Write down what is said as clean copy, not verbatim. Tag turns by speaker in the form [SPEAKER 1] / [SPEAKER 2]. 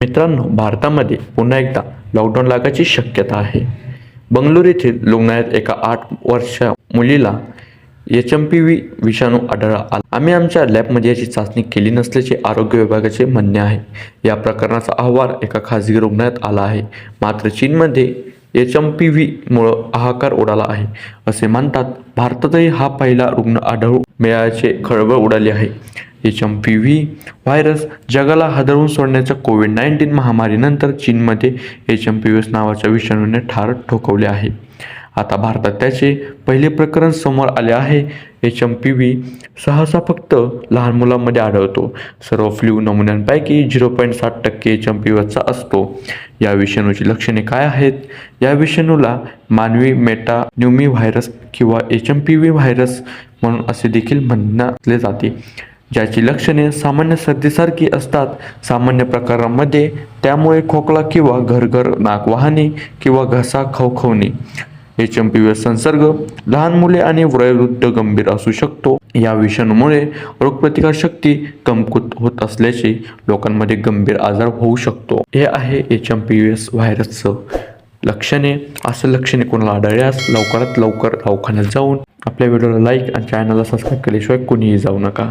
[SPEAKER 1] मित्रांनो, भारतामध्ये पुन्हा एकदा लॉकडाऊन लागायची शक्यता आहे. बंगळुरू येथील रुग्णालयात एका 8 वर्षीय मुलीला HMPV विषाणू आढळला आला. आम्ही आमच्या लॅबमध्ये याची चाचणी केली नसल्याचे आरोग्य विभागाचे म्हणणे आहे. या प्रकरणाचा अहवाल एका खासगी रुग्णालयात आला आहे. मात्र चीनमध्ये HMPVमुळे हाहाकार उडाला आहे असे म्हणतात. भारतातही हा पहिला रुग्ण आढळून मिळाल्याचे खळबळ उडाली आहे. HMPV व्हायरस जगाला हादरवून सोडण्याच्या कोविड-19 महामारीनंतर चीनमध्ये HMPV नावाच्या विषाणूने ठार ठोकवले आहे. आता भारतात त्याचे पहिले प्रकरण समोर आले आहे. HMPV सहसा फक्त लहान मुलांमध्ये आढळतो. सर्व फ्लू नमुन्यांपैकी 0.7% HMPVचा असतो. या विषाणूची लक्षणे काय आहेत? या विषाणूला मानवी मेटान्यूमी व्हायरस किंवा HMPV व्हायरस म्हणून असे देखील म्हटले जाते, ज्याची लक्षणे सामान्य सर्दीसारखी असतात. सामान्य प्रकारांमध्ये त्यामुळे खोकला किंवा घरघर नाक वाहणे किंवा घसा खवखवणे. HMPV संसर्ग लहान मुले आणि वयोवृद्ध गंभीर असू शकतो. या विषाणूमुळे रोगप्रतिकारशक्ती कमकुवत होत असल्याचे लोकांमध्ये गंभीर आजार होऊ शकतो. हे आहे HMPV व्हायरसचं लक्षणे. असं लक्षणे कोणाला आढळल्यास लवकरात लवकर दवाखान्यात जाऊन आपल्या व्हिडिओला लाईक आणि चॅनलला सबस्क्राईब केल्याशिवाय कोणीही जाऊ नका.